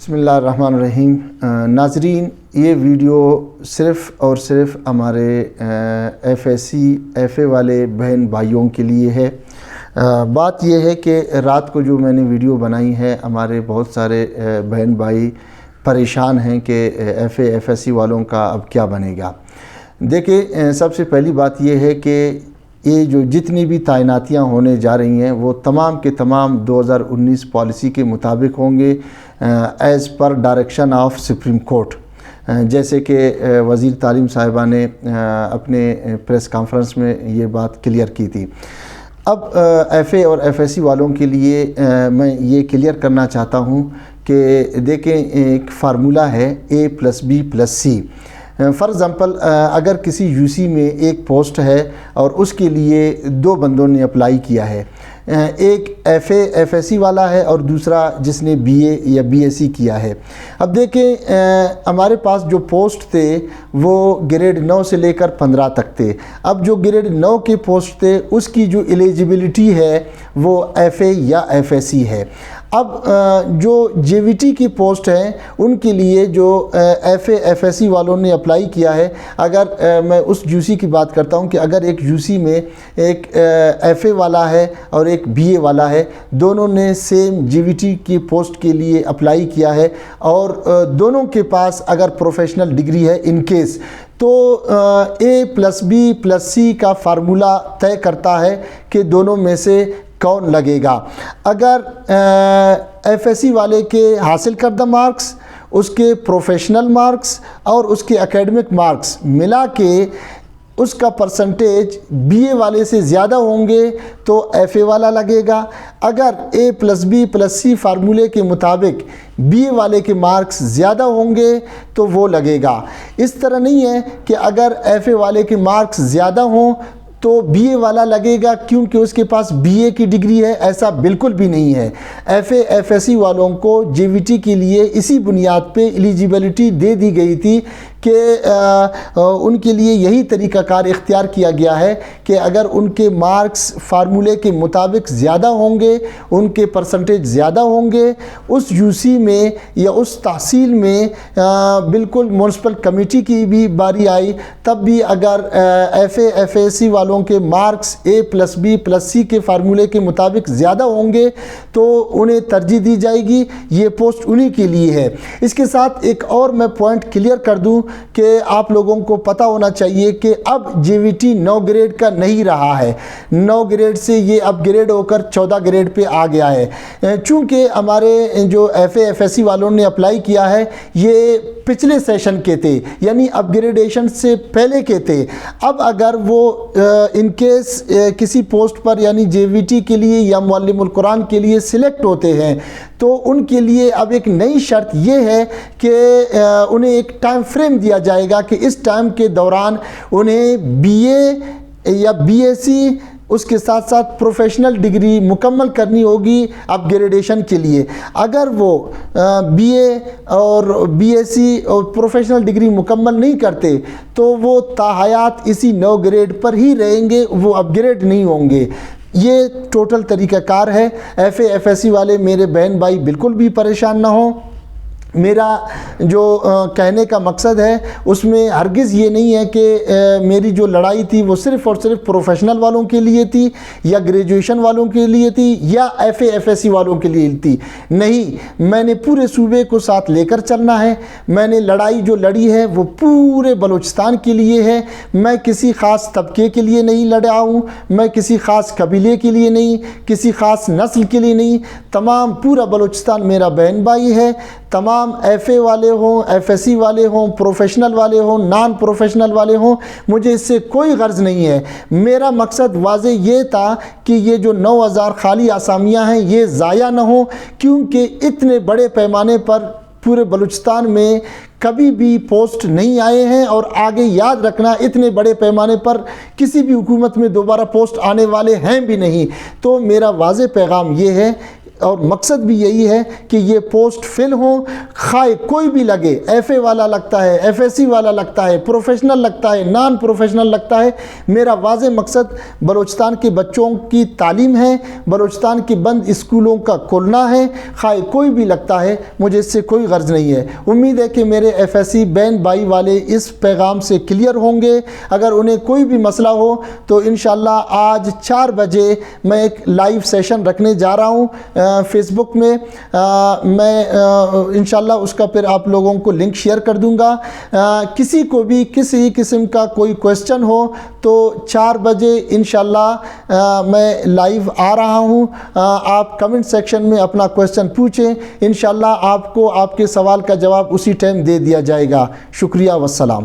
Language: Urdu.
بسم اللہ الرحمن الرحیم۔ ناظرین، یہ ویڈیو صرف اور صرف ہمارے F S C F A والے بہن بھائیوں کے لیے ہے۔ بات یہ ہے کہ رات کو جو میں نے ویڈیو بنائی ہے، ہمارے بہت سارے بہن بھائی پریشان ہیں کہ F A F S C والوں کا اب کیا بنے گا۔ دیکھیں، سب سے پہلی بات یہ ہے کہ یہ جو جتنی بھی تعیناتیاں ہونے جا رہی ہیں وہ تمام کے تمام 2019 پالیسی کے مطابق ہوں گے، as per direction of supreme court, جیسے کہ وزیر تعلیم صاحبہ نے اپنے پریس کانفرنس میں یہ بات کلیئر کی تھی۔ اب ایف اے اور ایف ایس سی والوں کے لیے میں یہ کلیئر کرنا چاہتا ہوں کہ دیکھیں، ایک فارمولہ ہے A+B+C۔ فار ایگزامپل، اگر کسی یو سی میں ایک پوسٹ ہے اور اس کے لیے دو بندوں نے اپلائی کیا ہے، ایک F A F S C والا ہے اور دوسرا جس نے بی اے یا بی ایس سی کیا ہے۔ اب دیکھیں، ہمارے پاس جو پوسٹ تھے وہ گریڈ 9 سے لے کر 15 تک تھے۔ اب جو گریڈ 9 کے پوسٹ تھے اس کی جو ایلیجبلٹی ہے وہ ایف اے یا ایف ایس سی ہے۔ اب جو جے وی ٹی کی پوسٹ ہیں ان کے لیے جو F A F S C والوں نے اپلائی کیا ہے، اگر میں اس یو سی کی بات کرتا ہوں کہ اگر ایک یو سی میں ایک ایف اے والا ہے اور ایک بی اے والا ہے، دونوں نے سیم جے وی ٹی کی پوسٹ کے لیے اپلائی کیا ہے اور دونوں کے پاس اگر پروفیشنل ڈگری ہے ان کیس، تو A+B+C کا فارمولہ طے کرتا ہے کہ دونوں میں سے کون لگے گا۔ اگر ایف ایس سی والے کے حاصل کردہ مارکس، اس کے پروفیشنل مارکس اور اس کے اکیڈمک مارکس ملا کے اس کا پرسنٹیج بی اے والے سے زیادہ ہوں گے تو ایف اے والا لگے گا۔ اگر A+B+C فارمولے کے مطابق بی اے والے کے مارکس زیادہ ہوں گے تو وہ لگے گا۔ اس طرح نہیں ہے کہ اگر ایف اے والے کے مارکس زیادہ ہوں تو بی اے والا لگے گا کیونکہ اس کے پاس بی اے کی ڈگری ہے، ایسا بالکل بھی نہیں ہے۔ F A F S C والوں کو جے وی ٹی کے لیے اسی بنیاد پہ ایلیجبلٹی دے دی گئی تھی کہ ان کے لیے یہی طریقہ کار اختیار کیا گیا ہے کہ اگر ان کے مارکس فارمولے کے مطابق زیادہ ہوں گے، ان کے پرسنٹیج زیادہ ہوں گے، اس یو سی میں یا اس تحصیل میں بالکل میونسپل کمیٹی کی بھی باری آئی تب بھی اگر F A F S C والوں کے مارکس A+B+C کے فارمولے کے مطابق زیادہ ہوں گے تو انہیں ترجیح دی جائے گی، یہ پوسٹ انہی کے لیے ہے۔ اس کے ساتھ ایک اور میں پوائنٹ کلیئر کر دوں کہ آپ لوگوں کو پتہ ہونا چاہیے کہ اب جے وی ٹی 9 گریڈ کا نہیں رہا ہے، 9 گریڈ سے یہ اپ گریڈ ہو کر 14 گریڈ پہ آ گیا ہے۔ چونکہ ہمارے جو F A F S C والوں نے اپلائی کیا ہے یہ پچھلے سیشن کے تھے، یعنی اپ گریڈیشن سے پہلے کے تھے۔ اب اگر وہ ان کیس کسی پوسٹ پر یعنی جے وی ٹی کے لیے یا معلم القرآن کے لیے سلیکٹ ہوتے ہیں تو ان کے لیے اب ایک نئی شرط یہ ہے کہ انہیں ایک ٹائم فریم دیا جائے گا کہ اس ٹائم کے دوران انہیں بی اے یا بی ایس سی اس کے ساتھ ساتھ پروفیشنل ڈگری مکمل کرنی ہوگی اپ گریڈیشن کے لیے۔ اگر وہ بی اے اور بی ایس سی اور پروفیشنل ڈگری مکمل نہیں کرتے تو وہ تاحیات اسی 9 گریڈ پر ہی رہیں گے، وہ اپ گریڈ نہیں ہوں گے۔ یہ ٹوٹل طریقہ کار ہے۔ F A F S C والے میرے بہن بھائی بالکل بھی پریشان نہ ہوں۔ میرا جو کہنے کا مقصد ہے اس میں ہرگز یہ نہیں ہے کہ میری جو لڑائی تھی وہ صرف اور صرف پروفیشنل والوں کے لیے تھی یا گریجویشن والوں کے لیے تھی یا F A F S C والوں کے لیے تھی۔ نہیں، میں نے پورے صوبے کو ساتھ لے کر چلنا ہے۔ میں نے لڑائی جو لڑی ہے وہ پورے بلوچستان کے لیے ہے۔ میں کسی خاص طبقے کے لیے نہیں لڑا ہوں، میں کسی خاص قبیلے کے لیے نہیں، کسی خاص نسل کے لیے نہیں۔ تمام پورا بلوچستان میرا بہن بھائی ہے۔ تمام ایف اے والے ہوں، ایف ایس سی والے ہوں، پروفیشنل والے ہوں، نان پروفیشنل والے ہوں، مجھے اس سے کوئی غرض نہیں ہے۔ میرا مقصد واضح یہ تھا کہ یہ جو 9000 خالی آسامیاں ہیں یہ ضائع نہ ہوں، کیونکہ اتنے بڑے پیمانے پر پورے بلوچستان میں کبھی بھی پوسٹ نہیں آئے ہیں اور آگے یاد رکھنا اتنے بڑے پیمانے پر کسی بھی حکومت میں دوبارہ پوسٹ آنے والے ہیں بھی نہیں۔ تو میرا واضح پیغام یہ ہے، اور مقصد بھی یہی ہے کہ یہ پوسٹ فل ہوں، خواہ کوئی بھی لگے، ایف اے والا لگتا ہے، ایف ایس سی والا لگتا ہے، پروفیشنل لگتا ہے، نان پروفیشنل لگتا ہے، میرا واضح مقصد بلوچستان کے بچوں کی تعلیم ہے، بلوچستان کے بند اسکولوں کا کھولنا ہے، خواہ کوئی بھی لگتا ہے، مجھے اس سے کوئی غرض نہیں ہے۔ امید ہے کہ میرے ایف ایس سی بہن بھائی والے اس پیغام سے کلیئر ہوں گے۔ اگر انہیں کوئی بھی مسئلہ ہو تو انشاءاللہ آج 4 بجے میں ایک لائیو سیشن رکھنے جا رہا ہوں فیس بک میں، میں انشاءاللہ اس کا پھر آپ لوگوں کو لنک شیئر کر دوں گا۔ کسی کو بھی کسی قسم کا کوئی کویسچن ہو تو 4 بجے انشاءاللہ میں لائیو آ رہا ہوں، آپ کمنٹ سیکشن میں اپنا کویسچن پوچھیں، انشاءاللہ آپ کو آپ کے سوال کا جواب اسی ٹائم دے دیا جائے گا۔ شکریہ والسلام۔